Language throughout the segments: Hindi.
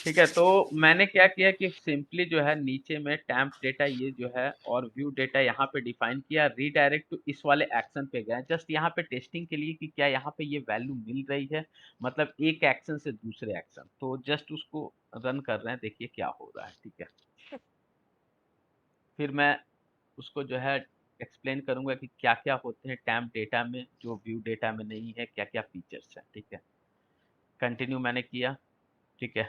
ठीक है, तो मैंने क्या किया कि सिंपली जो है नीचे में टैम्प डेटा ये जो है और व्यू डेटा यहाँ पे डिफाइन किया, रीडायरेक्ट टू इस वाले एक्शन पे गए जस्ट यहाँ पे टेस्टिंग के लिए कि क्या यहाँ पे ये वैल्यू मिल रही है, मतलब एक एक्शन से दूसरे एक्शन। तो जस्ट उसको रन कर रहे हैं, देखिए क्या हो रहा है। ठीक है, फिर मैं उसको जो है एक्सप्लेन करूंगा कि क्या क्या होते हैं टैम्प डेटा में जो व्यू डेटा में नहीं है, क्या क्या फीचर्स हैं। ठीक है, कंटिन्यू मैंने किया। ठीक है,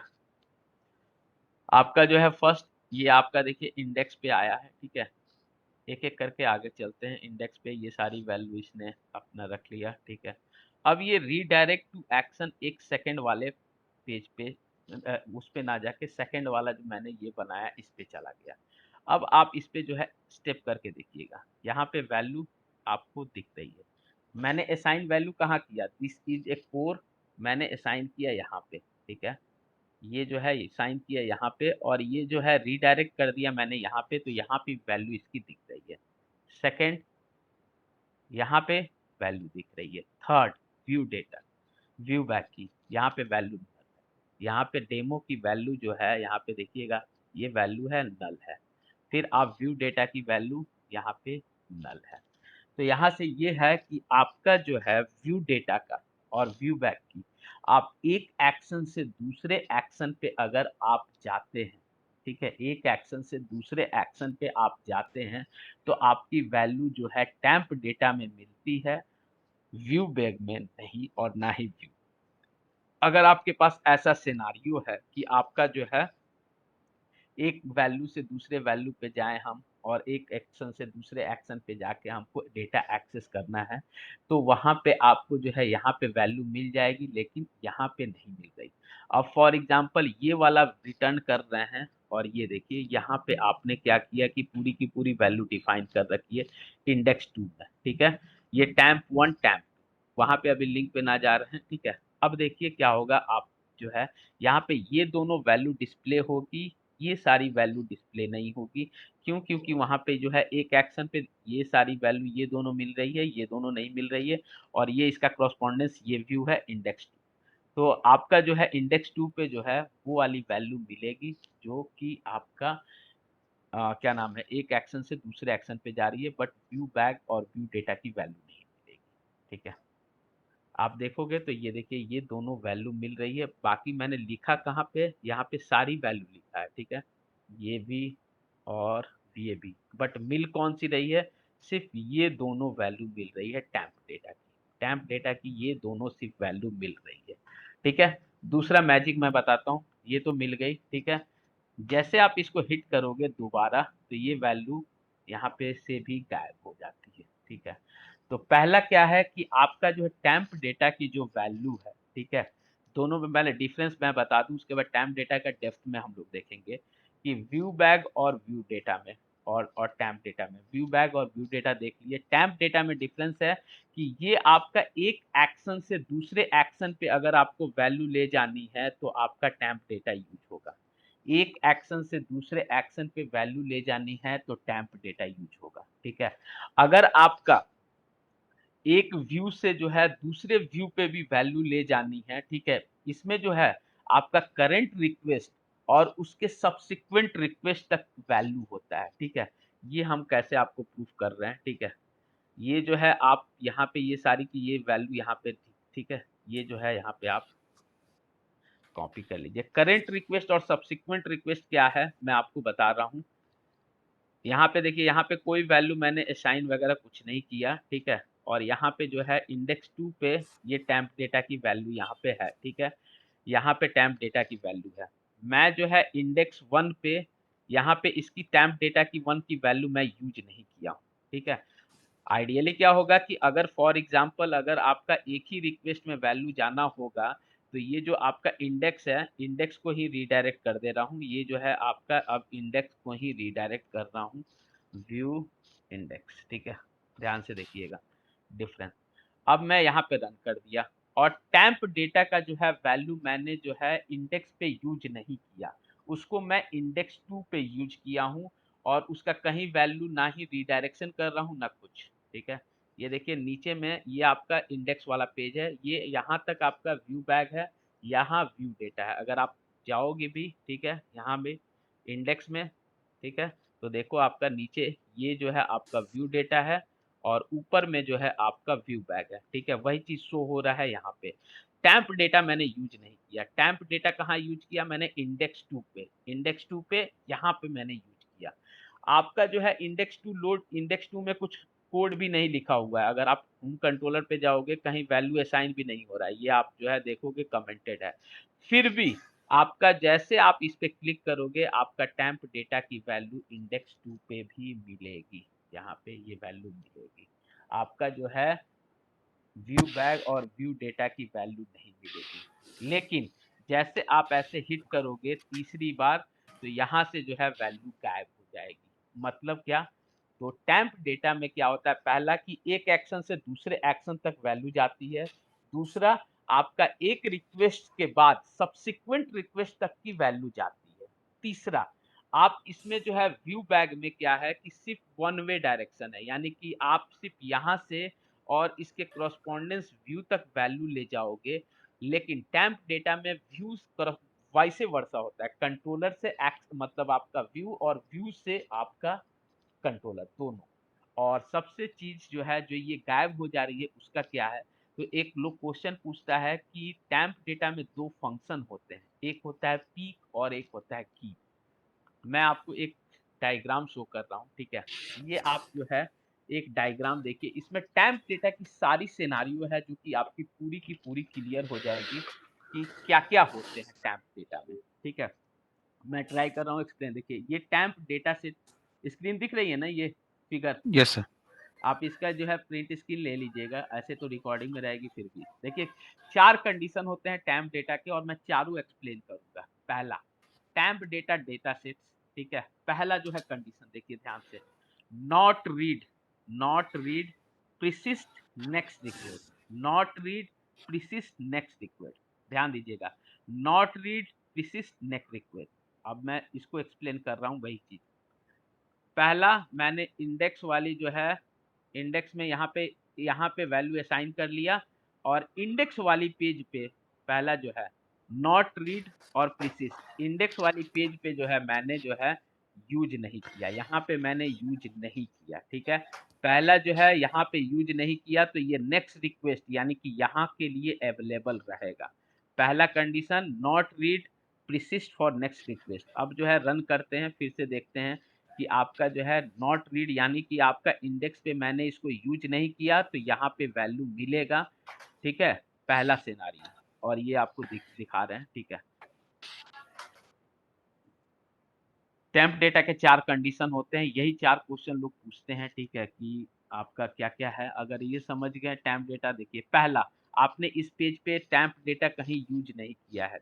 आपका जो है फर्स्ट ये आपका देखिए इंडेक्स पे आया है। ठीक है, एक एक करके आगे चलते हैं। इंडेक्स पे ये सारी वैल्यू इसने अपना रख लिया। ठीक है, अब ये रीडायरेक्ट टू एक्शन एक सेकंड वाले पेज पे उस पे ना जाके सेकंड वाला जो मैंने ये बनाया इस पे चला गया। अब आप इस पे जो है स्टेप करके देखिएगा, यहाँ पे वैल्यू आपको दिख रही है। मैंने असाइन वैल्यू कहाँ किया, दिस इज ए कोर, मैंने असाइन किया यहाँ पे। ठीक है, ये जो है साइन किया यहाँ पे और ये जो है रीडायरेक्ट कर दिया मैंने यहाँ पे, तो यहाँ पे वैल्यू इसकी दिख रही है। सेकंड, यहाँ पे वैल्यू दिख रही है। Third, view data, view back की यहाँ पे वैल्यू, यहाँ पे डेमो की वैल्यू जो है यहाँ पे देखिएगा, ये वैल्यू है नल है। फिर आप व्यू डेटा की वैल्यू यहाँ पे नल है। तो यहाँ से ये है कि आपका जो है व्यू डेटा का और व्यू बैक की, आप एक एक्शन से दूसरे एक्शन पे अगर आप जाते हैं, ठीक है, एक एक्शन से दूसरे एक्शन पे आप जाते हैं, तो आपकी वैल्यू जो है टैम्प डेटा में मिलती है, व्यू बैक में नहीं और ना ही व्यू। अगर आपके पास ऐसा सिनारियो है कि आपका जो है एक वैल्यू से दूसरे वैल्यू पे जाएँ हम और एक एक्शन से दूसरे एक्शन पे जाके हमको डेटा एक्सेस करना है, तो वहाँ पे आपको जो है यहाँ पे वैल्यू मिल जाएगी, लेकिन यहाँ पे नहीं मिल रही। अब फॉर एग्ज़ाम्पल ये वाला रिटर्न कर रहे हैं और ये देखिए यहाँ पे आपने क्या किया कि पूरी की पूरी वैल्यू डिफाइन कर रखी है इंडेक्स 2 में। ठीक है? ये टैम्प 1 टैम्प 2 वहाँ पे अभी लिंक पे ना जा रहे हैं। ठीक है? अब देखिए क्या होगा, आप जो है यहाँ पे ये दोनों वैल्यू डिस्प्ले होगी, ये सारी वैल्यू डिस्प्ले नहीं होगी। क्यों? क्योंकि वहाँ पे जो है एक एक्शन पे ये सारी वैल्यू ये दोनों मिल रही है, ये दोनों नहीं मिल रही है और ये इसका कॉरेस्पॉन्डेंस ये व्यू है इंडेक्स 2। तो आपका जो है इंडेक्स 2 पे जो है वो वाली वैल्यू मिलेगी जो कि आपका क्या नाम है, एक एक्शन से दूसरे एक्शन पे जा रही है, बट व्यू बैक और व्यू डेटा की वैल्यू नहीं मिलेगी। ठीक है? आप देखोगे तो ये देखिए ये दोनों वैल्यू मिल रही है, बाकी मैंने लिखा कहाँ पे, यहाँ पे सारी वैल्यू लिखा है। ठीक है, ये भी और ये भी, बट मिल कौन सी रही है, सिर्फ ये दोनों वैल्यू मिल रही है टैम्प डेटा की। टैम्प डेटा की ये दोनों सिर्फ वैल्यू मिल रही है। ठीक है, दूसरा मैजिक मैं बताता हूँ, ये तो मिल गई। ठीक है, जैसे आप इसको हिट करोगे दोबारा तो ये वैल्यू यहाँ पे से भी गायब हो जाती है। ठीक है, तो पहला क्या है कि आपका जो है टैम्प डेटा की जो वैल्यू है, ठीक है, दोनों में पहले डिफरेंस मैं बता दूं, उसके बाद टैम्प डेटा का डेप्थ में हम लोग देखेंगे कि व्यू बैग और व्यू डेटा में और टैम्प डेटा में, व्यू बैग और व्यू डेटा देख लिए। टैम्प डेटा में डिफरेंस है कि ये आपका एक एक्शन से दूसरे एक्शन पे अगर आपको वैल्यू ले जानी है तो आपका टैम्प डेटा यूज होगा। एक एक्शन से दूसरे एक्शन पे वैल्यू ले जानी है तो टैम्प डेटा यूज होगा। ठीक है, अगर आपका एक व्यू से जो है दूसरे व्यू पे भी वैल्यू ले जानी है, ठीक है, इसमें जो है आपका करंट रिक्वेस्ट और उसके सब्सिक्वेंट रिक्वेस्ट तक वैल्यू होता है। ठीक है, ये हम कैसे आपको प्रूफ कर रहे हैं। ठीक है, ये जो है आप यहाँ पे ये सारी की ये वैल्यू यहाँ पे थी। ठीक है, ये जो है यहाँ पे आप कॉपी कर लीजिए। करंट रिक्वेस्ट और सब्सिक्वेंट रिक्वेस्ट क्या है मैं आपको बता रहा हूँ। यहाँ पे देखिए, यहाँ पे कोई वैल्यू मैंने असाइन वगैरह कुछ नहीं किया। ठीक है, और यहाँ पे जो है इंडेक्स 2 पे ये टैम्प डेटा की वैल्यू यहाँ पे है। ठीक है, यहाँ पे टैम्प डेटा की वैल्यू है। मैं जो है इंडेक्स 1 पे यहाँ पे इसकी टैम्प डेटा की 1 की वैल्यू मैं यूज नहीं किया हूँ। ठीक है, आइडियली क्या होगा कि अगर फॉर एग्जांपल अगर आपका एक ही रिक्वेस्ट में वैल्यू जाना होगा, तो ये जो आपका इंडेक्स है, इंडेक्स को ही रीडायरेक्ट कर दे रहा हूँ। ये जो है आपका अब इंडेक्स को ही रीडायरेक्ट कर रहा हूँ, व्यू इंडेक्स। ठीक है, ध्यान से देखिएगा डिफरेंस। अब मैं यहाँ पे रन कर दिया और टैम्प डेटा का जो है वैल्यू मैंने जो है इंडेक्स पे यूज नहीं किया, उसको मैं इंडेक्स 2 पे यूज किया हूँ और उसका कहीं वैल्यू ना ही रीडायरेक्शन कर रहा हूँ ना कुछ। ठीक है, ये देखिए नीचे में ये आपका इंडेक्स वाला पेज है, ये यहाँ तक आपका व्यू बैग है, यहाँ व्यू डेटा है। अगर आप जाओगे भी, ठीक है, यहाँ में इंडेक्स में, ठीक है, तो देखो आपका नीचे ये जो है आपका व्यू डेटा है और ऊपर में जो है आपका व्यू बैग है, ठीक है, वही चीज़ शो हो रहा है यहाँ पे। टैम्प डेटा मैंने यूज़ नहीं किया, टैम्प डेटा कहाँ यूज़ किया मैंने इंडेक्स 2 पे, इंडेक्स 2 पे यहाँ पे मैंने यूज़ किया। आपका जो है इंडेक्स 2 लोड, इंडेक्स 2 में कुछ कोड भी नहीं लिखा हुआ है, अगर आप होम कंट्रोलर पे जाओगे कहीं वैल्यू असाइन भी नहीं हो रहा है, ये आप जो है देखोगे कमेंटेड है। फिर भी आपका जैसे आप इस पे क्लिक करोगे आपका टैम्प डेटा की वैल्यू इंडेक्स 2 पे भी मिलेगी, यहाँ पे ये वैल्यू मिलेगी। आपका जो है व्यू बैग और व्यू डेटा की वैल्यू नहीं मिलेगी। लेकिन जैसे आप ऐसे हिट करोगे तीसरी बार तो यहाँ से जो है वैल्यू गायब हो जाएगी। मतलब क्या? तो टैम्प डेटा में क्या होता है, पहला कि एक एक्शन से दूसरे एक्शन तक वैल्यू जाती है। दूसरा, आपका एक रिक्वेस्ट के बाद सब्सिक्वेंट रिक्वेस्ट तक की वैल्यू जाती है। तीसरा, आप इसमें जो है व्यू बैग में क्या है कि सिर्फ वन वे डायरेक्शन है, यानी कि आप सिर्फ यहाँ से और इसके कॉरेस्पॉन्डेंस व्यू तक वैल्यू ले जाओगे। लेकिन टैम्प डेटा में व्यूज वाइसे वर्सा होता है, कंट्रोलर से एक्स मतलब आपका व्यू और व्यू से आपका कंट्रोलर दोनों। और सबसे चीज जो है जो ये गायब हो जा रही है उसका क्या है, तो एक लोग क्वेश्चन पूछता है कि टैम्प डेटा में दो फंक्शन होते हैं, एक होता है पीक और एक होता है की। मैं आपको एक डायग्राम शो कर रहा हूँ, ठीक है, ये आप जो है एक डायग्राम देखिए, इसमें टैम्प डेटा की सारी सिनेरियो है जो कि आपकी पूरी की पूरी क्लियर हो जाएगी कि क्या क्या होते हैं टैम्प डेटा में, ठीक है। मैं ट्राई कर रहा हूँ एक्सप्लेन, देखिए ये टैम्प डेटा से स्क्रीन दिख रही है ना, ये फिगर, यस सर। आप इसका जो है प्रिंट स्क्रीन ले लीजिएगा, ऐसे तो रिकॉर्डिंग में रहेगी फिर भी। देखिए 4 कंडीशन होते हैं टैम्प डेटा के और मैं चारों एक्सप्लेन करूँगा। पहला, टैम्प डेटा डेटा सेट्स, ठीक है। पहला जो है कंडीशन देखिए ध्यान से, not read persist next request, not read persist next request, ध्यान दीजिएगा, not read persist next request. अब मैं इसको एक्सप्लेन कर रहा हूँ वही चीज़। पहला मैंने इंडेक्स वाली जो है, इंडेक्स में यहाँ पे वैल्यू असाइन कर लिया और इंडेक्स वाली पेज पे पहला जो है नॉट रीड और प्रिसिस्ट, इंडेक्स वाली पेज पे जो है मैंने जो है यूज नहीं किया, यहाँ पे मैंने यूज नहीं किया, ठीक है। पहला जो है यहाँ पे यूज नहीं किया तो ये नेक्स्ट रिक्वेस्ट यानी कि यहाँ के लिए अवेलेबल रहेगा। पहला condition not read persist for next request. अब जो है रन करते हैं, फिर से देखते हैं कि आपका जो है नॉट रीड यानी कि आपका इंडेक्स पे मैंने इसको यूज नहीं किया तो यहाँ पे वैल्यू मिलेगा, ठीक है, पहला सिनेरियो। और ये आपको दिखा रहे हैं, ठीक है। टेम्प डेटा के 4 कंडीशन होते हैं, यही 4 क्वेश्चन लोग पूछते हैं, ठीक है, कि आपका क्या-क्या है। अगर ये समझ गए टेम्प डेटा, देखिए पहला, आपने इस पेज पे टेम्प डेटा कहीं यूज नहीं किया है,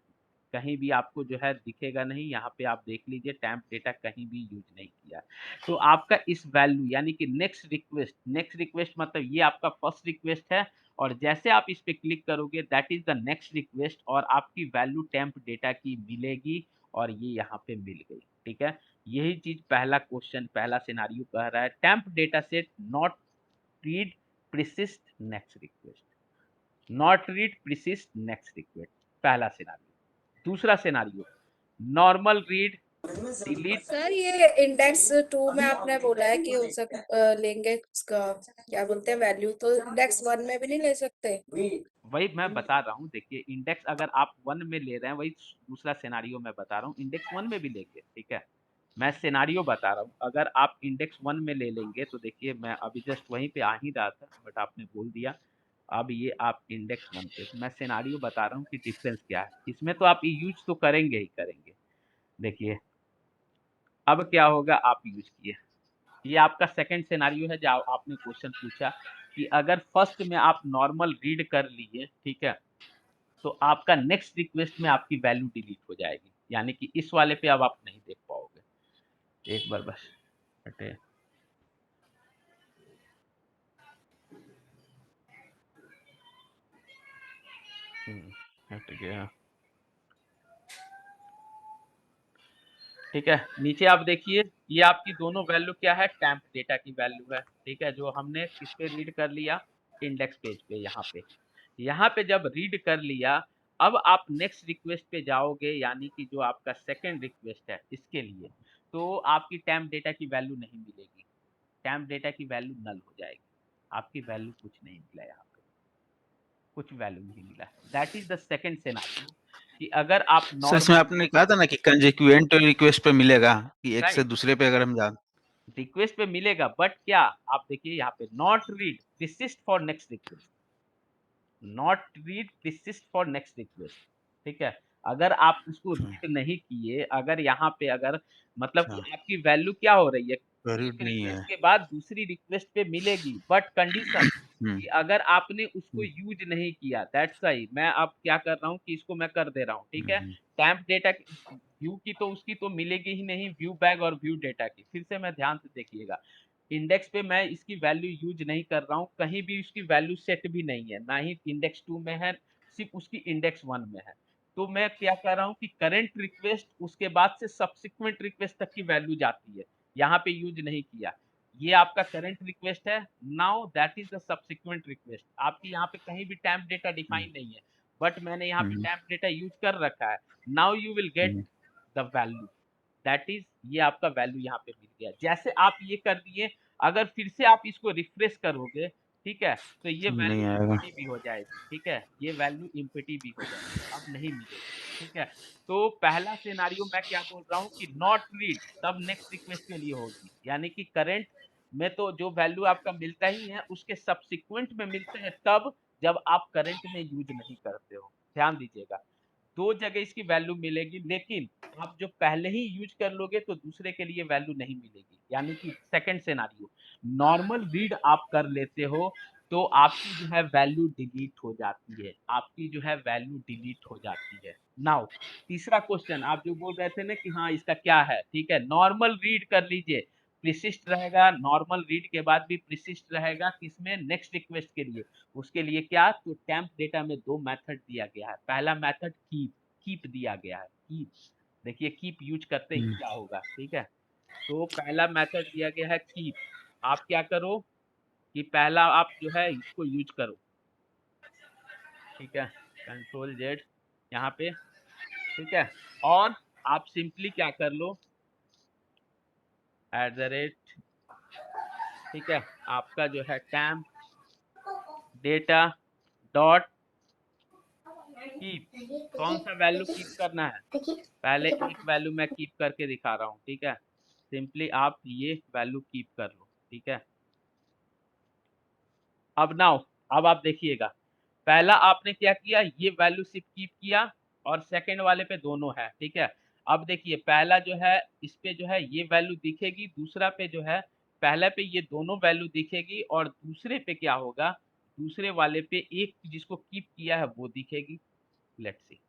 कहीं भी आपको जो है दिखेगा नहीं, यहाँ पे आप देख लीजिए टेम्प डेटा कहीं भी यूज नहीं किया। तो आपका इस वैल्यू यानी कि नेक्स्ट रिक्वेस्ट मतलब ये आपका फर्स्ट रिक्वेस्ट है और जैसे आप इस पे क्लिक करोगे that is the next request और आपकी वैल्यू टेम्प डेटा की मिलेगी और ये यहाँ पे मिल गई, ठीक है। यही चीज़ पहला क्वेश्चन, पहला सिनेरियो कह रहा है, temp data set not read persist next request, not read persist next request, पहला सिनेरियो। दूसरा scenario, normal read delete. Sir ये इंडेक्स 2 में आपने बोला है कि हो लेंगे उसका क्या बोलते हैं वैल्यू, तो इंडेक्स 1 में भी नहीं ले सकते? वही मैं बता रहा हूँ, देखिए इंडेक्स अगर आप 1 में ले रहे हैं, वही दूसरा सिनेरियो मैं बता रहा हूँ, इंडेक्स 1 में भी लेंगे, ठीक है। मैं सिनेरियो बता रहा हूँ, अगर आप इंडेक्स 1 में ले लेंगे तो देखिए मैं अभी जस्ट वहीं पे आ ही रहा था बट आपने बोल दिया। अब ये आप इंडेक्स 1 पे, मैं सिनेरियो बता रहा हूँ कि डिफरेंस क्या है। इसमें तो आप यूज़ तो करेंगे ही करेंगे। देखिए, अब क्या होगा आप यूज़ किए। ये आपका सेकंड सिनेरियो है जो आपने क्वेश्चन पूछा कि अगर फर्स्ट में आप नॉर्मल रीड कर लिए, ठीक है, तो आपका नेक्स्ट रिक्वेस्ट में आपकी वैल्यू डिलीट हो जाएगी, यानी कि इस वाले पे अब आप नहीं देख पाओगे। एक बार बस हटे, हट गया, ठीक है। नीचे आप देखिए ये आपकी दोनों वैल्यू क्या है, टैम्प डेटा की वैल्यू है, ठीक है, जो हमने किस पे रीड कर लिया, इंडेक्स पेज पे। यहाँ पे जब रीड कर लिया अब आप नेक्स्ट रिक्वेस्ट पे जाओगे, यानी कि जो आपका सेकंड रिक्वेस्ट है इसके लिए, तो आपकी टेम्प डेटा की वैल्यू नहीं मिलेगी, टेम्प डेटा की वैल्यू नल हो जाएगी, आपकी वैल्यू कुछ नहीं मिला, यहाँ पे कुछ वैल्यू नहीं मिला। That is the second scenario कि अगर आप सर इसमें नॉर्मल आपने कहा था ना कि कंजिक्वेंट रिक्वेस्ट पे मिलेगा कि एक से राइट दूसरे पे अगर हम जा रिक्वेस्ट पे मिलेगा, बट क्या आप देखिए यहाँ पे not read desist for next request, not read desist for next request, ठीक है। अगर आप उसको रीड नहीं किए, अगर यहाँ पे अगर मतलब कि अच्छा आपकी वैल्यू क्या हो रही है, वैलिड एक नहीं है। रिक्वेस्ट के बाद दूसरी रिक्वेस्ट पे मिलेगी, बट कंडीशन हम्म कि अगर आपने उसको हम्म यूज नहीं किया, दैट्स सही। मैं अब क्या कर रहा हूँ कि इसको मैं कर दे रहा हूँ, ठीक है। हम्म टैम्प डेटा व्यू की तो उसकी तो मिलेगी ही नहीं, व्यू बैग और व्यू डेटा की। फिर से मैं ध्यान से देखिएगा, इंडेक्स पे मैं इसकी वैल्यू यूज नहीं कर रहा हूँ, कहीं भी उसकी वैल्यू सेट भी नहीं है, ना ही इंडेक्स 2 में है, सिर्फ उसकी इंडेक्स 1 में है। तो मैं क्या कर रहा हूँ कि करंट रिक्वेस्ट उसके बाद से सब्सिक्वेंट रिक्वेस्ट तक की वैल्यू जाती है, यहाँ पे यूज नहीं किया। ये आपका करंट रिक्वेस्ट है, now that is the subsequent request. आपकी यहाँ पे कहीं भी टैम्प डेटा डिफाइन नहीं है, बट मैंने यहाँ पे हम्म टैम्प डेटा यूज कर रखा है। Now you will get hmm the value, that is ये आपका वैल्यू यहाँ पे मिल गया। जैसे आप ये कर दिए, अगर फिर से आप इसको रिफ्रेश करोगे, ठीक है, तो ये नहीं वैल्यू आएगा। एम्प्टी भी हो जाएगी, ठीक है, ये वैल्यू एम्प्टी भी हो जाएगी, अब नहीं मिलेगी, ठीक है। तो पहला सिनेरियो मैं क्या बोल रहा हूँ कि नॉट रीड तब नेक्स्ट रिक्वेस्ट के लिए होगी, यानी कि करंट में तो जो वैल्यू आपका मिलता ही है, उसके सब्सिक्वेंट में मिलता है तब जब आप करंट में यूज नहीं करते हो। ध्यान दीजिएगा, दो जगह इसकी वैल्यू मिलेगी, लेकिन आप जो पहले ही यूज कर लोगे तो दूसरे के लिए वैल्यू नहीं मिलेगी। यानी कि सेकंड सिनेरियो, नॉर्मल रीड आप कर लेते हो तो आपकी जो है वैल्यू डिलीट हो जाती है, आपकी जो है वैल्यू डिलीट हो जाती है। नाउ तीसरा क्वेश्चन आप जो बोल रहे थे ना कि हाँ इसका क्या है, ठीक है, नॉर्मल रीड कर लीजिए, प्रिसिस्ट रहेगा, नॉर्मल रीड के बाद भी प्रिसिस्ट रहेगा, किसमें, नेक्स्ट रिक्वेस्ट के लिए। उसके लिए क्या, तो टेम्प डेटा में दो मेथड दिया गया है। पहला मेथड कीप, कीप दिया गया है, कीप। देखिए कीप यूज करते ही क्या होगा, ठीक है। तो पहला मेथड दिया गया है कीप। आप क्या करो कि पहला आप जो है इसको यूज करो, ठीक है, कंट्रोल जेड यहाँ पे, ठीक है। और आप सिंपली क्या कर लो, @ ठीक है, आपका जो है टेम्प डेटा डॉट कीप, कौन सा वैल्यू कीप करना है, पहले एक वैल्यू मैं कीप करके दिखा रहा हूँ, ठीक है। सिंपली आप ये वैल्यू कीप कर लो, ठीक है। अब नाउ अब आप देखिएगा, पहला आपने क्या किया, ये वैल्यू सिर्फ कीप किया, और सेकंड वाले पे दोनों है, ठीक है। अब देखिए पहला जो है इस पे जो है ये वैल्यू दिखेगी, दूसरा पे जो है पहले पे ये दोनों वैल्यू दिखेगी, और दूसरे पे क्या होगा, दूसरे वाले पे एक जिसको कीप किया है वो दिखेगी। लेट्स सी,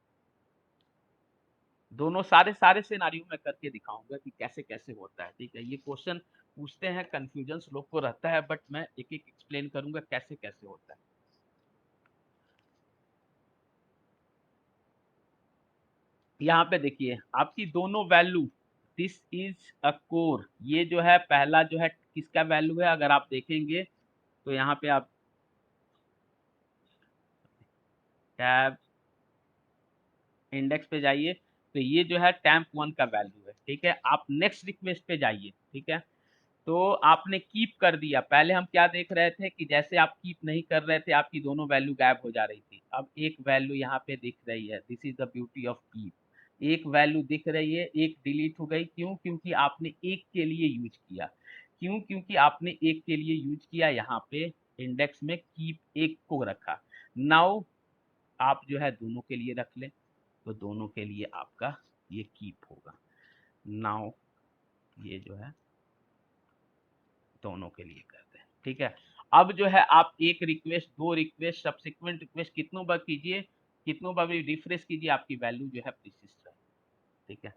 दोनों सारे सारे सिनेरियो में करके दिखाऊंगा कि कैसे कैसे होता है, ठीक है। ये क्वेश्चन पूछते हैं, कंफ्यूजन लोग को रहता है, बट मैं एक एक एक्सप्लेन करूंगा कैसे कैसे होता है। यहाँ पे देखिए आपकी दोनों value, this is a core, ये जो है पहला जो है किसका वैल्यू है, अगर आप देखेंगे तो यहाँ पे आप टैब इंडेक्स पे जाइए, तो ये जो है टैम्प 1 का वैल्यू है, ठीक है। आप नेक्स्ट रिक्वेस्ट पे जाइए, ठीक है। तो आपने कीप कर दिया, पहले हम क्या देख रहे थे कि जैसे आप कीप नहीं कर रहे थे आपकी दोनों वैल्यू गायब हो जा रही थी। अब एक वैल्यू यहाँ पे दिख रही है, this is the beauty of keep, एक वैल्यू दिख रही है, एक डिलीट हो गई, क्यों, क्योंकि आपने एक के लिए यूज किया, क्यों, क्योंकि आपने एक के लिए यूज किया, यहाँ पे इंडेक्स में कीप एक को रखा। नाउ आप जो है दोनों के लिए रख लें, तो दोनों के लिए आपका ये कीप होगा। नाउ ये जो है दोनों के लिए करते हैं, ठीक है। अब जो है आप एक रिक्वेस्ट, दो रिक्वेस्ट, सब्सिक्वेंट रिक्वेस्ट कितनों बार कीजिए, कितनों बार भी रिफ्रेश कीजिए, आपकी वैल्यू जो है परसिस्ट रहे, ठीक है।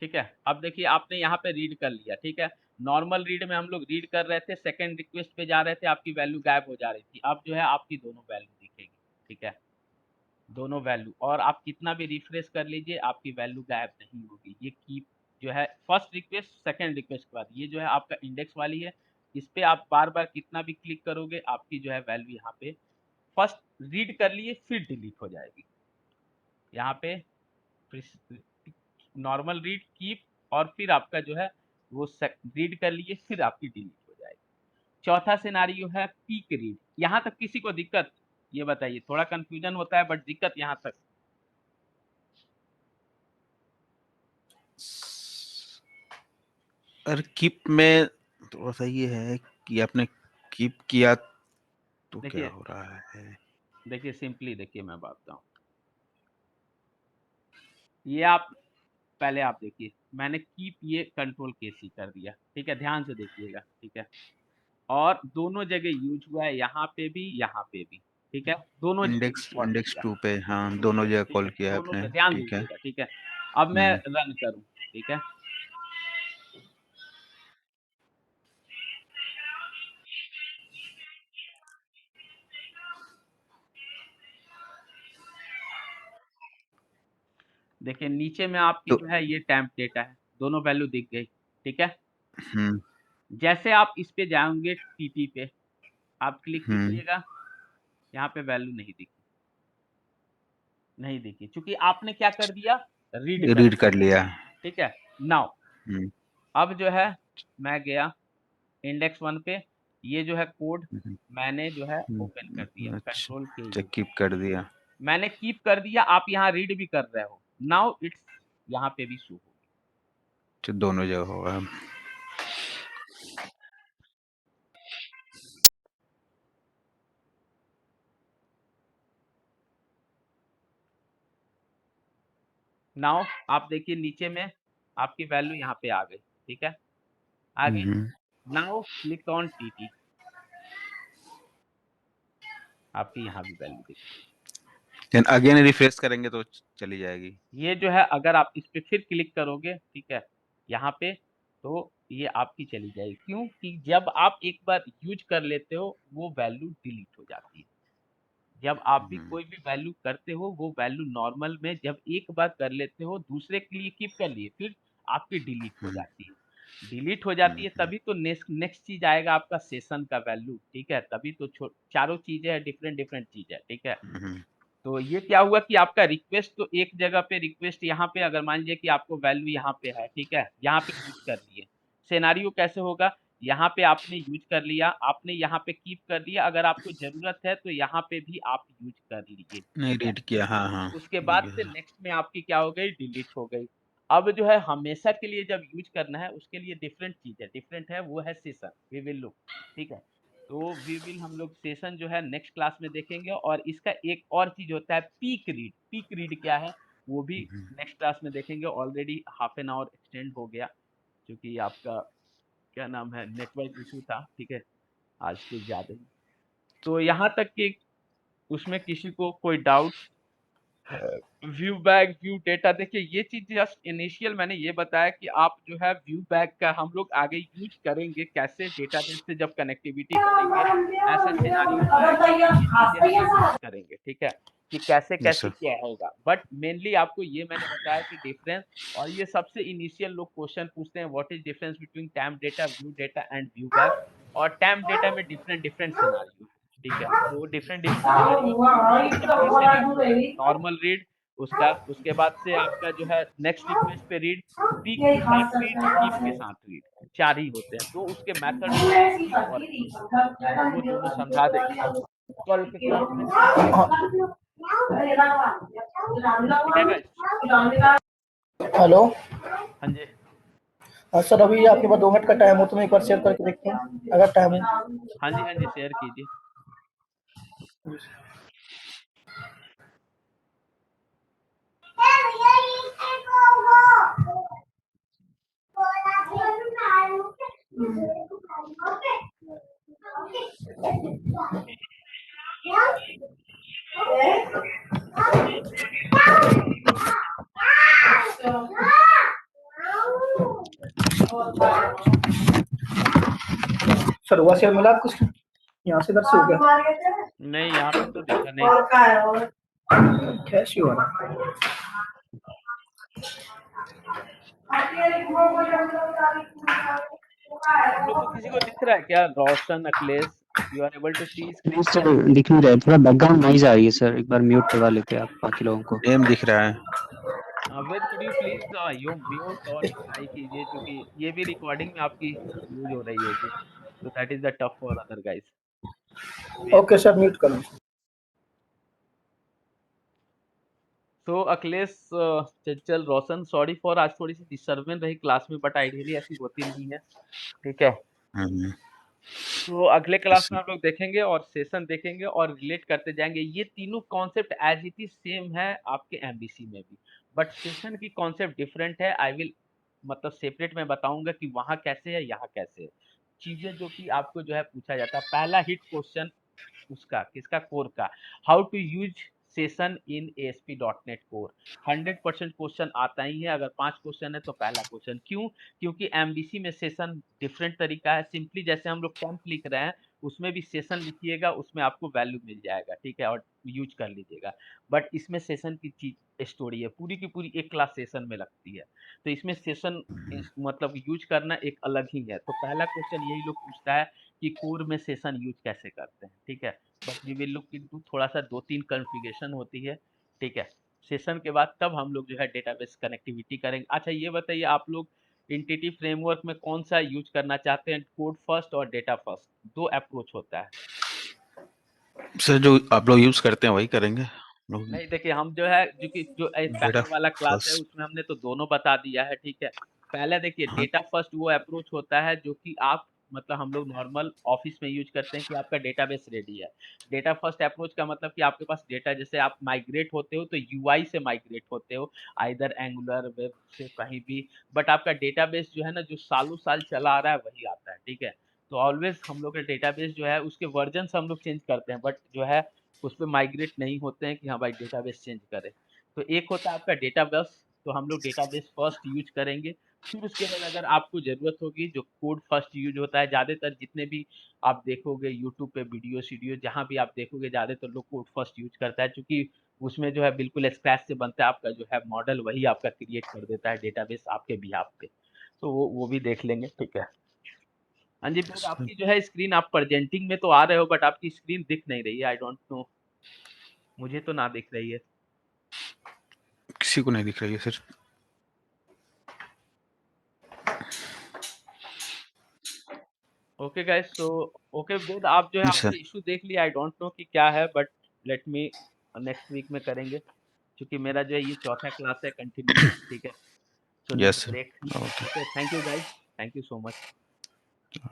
ठीक है, अब देखिए आपने यहाँ पे रीड कर लिया, ठीक है। नॉर्मल रीड में हम लोग रीड कर रहे थे, सेकंड रिक्वेस्ट पे जा रहे थे, आपकी वैल्यू गायब हो जा रही थी। अब जो है आपकी दोनों वैल्यू दिखेगी, ठीक है, दोनों वैल्यू, और आप कितना भी रिफ्रेश कर लीजिए आपकी वैल्यू गायब नहीं होगी, ये कीप जो है फर्स्ट रिक्वेस्ट सेकंड रिक्वेस्ट के बाद ये जो है आपका इंडेक्स वाली है, इस पे आप बार बार कितना भी क्लिक करोगे आपकी जो है वैल्यू यहाँ पे फर्स्ट रीड कर लिए फिर डिलीट हो जाएगी। यहाँ पे नॉर्मल रीड कीप और फिर आपका जो है वो रीड कर लिए फिर आपकी डिलीट हो जाएगी। चौथा सिनारियो है पीक रीड। यहाँ तक किसी को दिक्कत, ये बताइए, थोड़ा कंफ्यूजन होता है बट दिक्कत यहाँ तक? और कीप में थोड़ा सा ये है कि आपने कीप किया तो क्या देखिए हो रहा है। देखिए सिंपली देखिए मैं बात बताऊं, ये आप पहले आप देखिए मैंने कीप ये कंट्रोल के सी कर दिया, ठीक है, ध्यान से देखिएगा, ठीक है, और दोनों जगह यूज हुआ है, यहाँ पे भी, ठीक है, दोनों जगह इंडेक्स रिकॉर्ड इंडेक्स किया, 2 पे हाँ दोनों जगह ठीक कॉल है, किया है दोनों आपने, पे ध्यान ठीक है। दीजिएगा, ठीक है। अब मैं हम्म, रन करूं, ठीक है, देखिए नीचे में आपकी तो जो है ये टेम्प डेटा है, दोनों वैल्यू दिख गई, ठीक है। हम्म जैसे आप इस पे जाओगे टीटी पे, आप क्लिक हम्म कीजिएगा, यहाँ पे वैल्यू नहीं दिखी क्योंकि आपने क्या कर दिया, रीड कर रीड दिया, कर लिया। ठीक है। नाउ हम्म अब जो है मैं गया इंडेक्स 1 पे, ये जो है कोड हम्म, मैंने जो है ओपन कर दिया, अच्छा कंट्रोल के अच्छा, यू, कीप कर दिया। मैंने कीप कर दिया, आप यहाँ रीड भी कर रहे हो, नाउ इट्स यहाँ पे भी शो होगी। तो दोनों जगह होगा। नाउ आप देखिए नीचे में आपकी वैल्यू यहाँ पे आ गई, ठीक है, आ गई। नाउ क्लिक ऑन टीटी, आपकी यहाँ भी वैल्यू दिख गई। देन अगेन रिफ्रेश करेंगे तो चली जाएगी। ये जो है अगर आप इस पे फिर क्लिक करोगे, ठीक है, यहाँ पे, तो ये आपकी चली जाएगी, क्यों कि जब आप एक बार यूज कर लेते हो वो वैल्यू डिलीट हो जाती है। जब आप भी कोई भी वैल्यू करते हो वो वैल्यू नॉर्मल में जब एक बार कर लेते हो दूसरे के लिए कीप कर लिए फिर आपकी डिलीट हो जाती है। डिलीट हो जाती है तभी तो नेक्स्ट नेक्स्ट चीज आएगा आपका सेशन का वैल्यू, ठीक है, तभी तो चारों चीजें हैं, डिफरेंट डिफरेंट चीज है, ठीक है। तो ये क्या हुआ कि आपका रिक्वेस्ट तो एक जगह पे रिक्वेस्ट यहाँ पे अगर मान लीजिए कि आपको वैल्यू यहाँ पे है, ठीक है, यहाँ पे यूज कर लिए, सिनेरियो कैसे होगा, यहाँ पे आपने यूज कर लिया, आपने यहाँ पे कीप कर दिया, अगर आपको जरूरत है तो यहाँ पे भी आप यूज कर लीजिए, नहीं ठीक है। रीड किया, हाँ हाँ उसके ये बाद भी से है। नेक्स्ट में आपकी क्या हो गई, डिलीट हो गई। अब जो है हमेशा के लिए जब यूज करना है उसके लिए डिफरेंट चीज है, डिफरेंट है, वो है सेशन, वी विल लुक, ठीक है। तो वी विल हम लोग सेशन जो है नेक्स्ट क्लास में देखेंगे, और इसका एक और चीज होता है पीक रीड। पीक रीड क्या है वो भी नेक्स्ट क्लास में देखेंगे। Already half an hour extend हो गया क्योंकि आपका क्या नाम है नेटवर्क इशू था, ठीक है, आज कुछ ज्यादा ही। तो यहाँ तक कि उसमें किसी को कोई doubt, view bag view data, देखिए ये चीज जस्ट इनिशियल मैंने ये बताया कि आप जो है व्यू बैग का हम लोग आगे यूज करेंगे कैसे, डेटाबेस से जब कनेक्टिविटी करेंगे ऐसे सिनारियो आएगा तो ये चीजें हम लोग यूज करेंगे, ठीक है, कि कैसे यस कैसे सर। क्या होगा। बट मेनली आपको ये मैंने बताया कि डिफरेंस, और ये सबसे इनिशियल लोग क्वेश्चन पूछते हैं what is difference between temp data, view data and view bag. और टैम्प डेटा में डिफरेंट डिफरेंट सिनारियो, ठीक है, तो different different scenario each of the scenario है नॉर्मल रीड, उसका उसके बाद से आपका जो है नेक्स्ट रिक्वेस्ट पे रीड, पीक के साथ रीड, कीप के साथ रीड, 4 ही होते हैं। तो उसके मेथड जो है थोड़ी और है, तो वो दोनों समझा देंगे कल के क्लास में, ठीक है गाइस। हेलो। हाँ जी, सर अभी आपके पास 2 मिनट का टाइम हो तो मैं एक बार शेयर करके देखते हैं अगर टाइम हो। हाँ जी, हाँ जी, शेयर कीजिए। सर हुआ शेयर मिला कुछ यहाँ से इधर से हो गया नहीं यहाँ पे तो दिखा नहीं। कैसे हो रहा आप लोग को किसी को दिख रहा है क्या? Roshan, Akhilesh, you are able to see नहीं स्क्रीन? सर, दिख नहीं रहा है, थोड़ा बैकग्राउंड नॉइज आ रही है सर, एक बार म्यूट करवा लेते हैं आप बाकी लोगों को। नेम दिख रहा है। Ved, could you please you mute और हाई कीजिए, क्योंकि ये भी रिकॉर्डिंग में आपकी यूज हो रही होगी, तो that is the tough for other guys. Okay sir, mute कर लो। तो अखिलेश, चंचल, रोशन, सॉरी फॉर आज थोड़ी सी डिस्टर्बेंस रही क्लास में, बट आइडियली ऐसी होती नहीं है, ठीक है। हम्म, तो अगले क्लास में हम लोग देखेंगे और सेशन देखेंगे और रिलेट करते जाएंगे। ये तीनों concept as it is same है आपके एमबीसी में भी, बट सेशन की कॉन्सेप्ट डिफरेंट है। आई विल मतलब सेपरेट में बताऊंगा कि वहाँ कैसे है, यहाँ कैसे है। चीजें जो कि आपको जो है पूछा जाता है, पहला हिट क्वेश्चन उसका किसका, कोर का, how to use session in ASP.NET core. 100% question आता ही है। अगर 5 क्वेश्चन है तो पहला क्वेश्चन क्यों, क्योंकि एमबीसी में सेशन डिफरेंट तरीका है। सिंपली जैसे हम लोग टेम्प लिख रहे हैं, उसमें भी सेशन लिखिएगा, उसमें आपको वैल्यू मिल जाएगा, ठीक है, और यूज कर लीजिएगा। बट इसमें सेशन की चीज स्टोरी है, पूरी की पूरी एक क्लास सेशन में लगती है, तो इसमें सेशन मतलब यूज करना एक अलग ही है। तो पहला क्वेश्चन यही लोग पूछता है कि कोर में सेशन यूज कैसे करते हैं, ठीक है। But we will look into थोड़ा सा 2-3 कॉन्फ़िगरेशन होती है, ठीक है। सेशन के बाद तब हम लोग जो है डेटाबेस कनेक्टिविटी करेंगे। अच्छा ये बताइए, आप लोग एंटिटी फ्रेमवर्क में कौन सा यूज करना चाहते हैं, कोड फर्स्ट और डेटा फर्स्ट? 2 अप्रोच होता है। सर जो आप लोग यूज करते हैं वही करेंगे लोग। नहीं देखिए, हम जो है जो डेटा पहले वाला क्लास है फर्स्ट। उसमें हमने तो दोनों बता दिया है, ठीक है। पहले देखिए, हाँ, डेटा फर्स्ट वो अप्रोच होता है जो कि आप मतलब हम लोग नॉर्मल ऑफिस में यूज करते हैं कि आपका डेटाबेस रेडी है। डेटा फर्स्ट अप्रोच का मतलब कि आपके पास डेटा, जैसे आप माइग्रेट होते हो तो यूआई से माइग्रेट होते हो, आइदर एंगुलर वेब से कहीं भी, बट आपका डेटाबेस जो है ना, जो सालों साल चला आ रहा है वही आता है, ठीक है। तो ऑलवेज हम लोग का डेटाबेस जो है उसके वर्जन हम लोग चेंज करते हैं, बट जो है उस पे माइग्रेट नहीं होते हैं कि हाँ भाई डेटाबेस चेंज करें। तो एक होता है आपका डेटाबेस, तो हम लोग डेटाबेस फर्स्ट यूज करेंगे। फिर उसके बाद अगर आपको ज़रूरत होगी, जो कोड फर्स्ट यूज होता है, ज़्यादातर जितने भी आप देखोगे यूट्यूब पे वीडियो जहाँ भी आप देखोगे, ज़्यादातर लोग कोड फर्स्ट यूज करता है, क्योंकि उसमें जो है बिल्कुल स्क्रैच से बनता है, आपका जो है मॉडल वही आपका क्रिएट कर देता है डेटाबेस आपके बिहाफ पे। तो वो भी देख लेंगे, ठीक है। हाँ जी, फिर आपकी जो है स्क्रीन, आप प्रेजेंटिंग में तो आ रहे हो बट आपकी स्क्रीन दिख नहीं रही है, आई डोंट नो, मुझे तो ना दिख रही है। किसी को नहीं दिख रही है sir. Okay guys, so okay Ved, आप जो है जी आपने सर। इशू देख लिया, आई डोंट नो कि क्या है, but let me next week में करेंगे, क्योंकि मेरा जो है ये चौथा क्लास है कंटिन्यूस, ठीक है। So need yes sir. Break. Okay, thank you guys, thank you so much.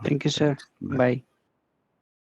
Thank you sir, bye.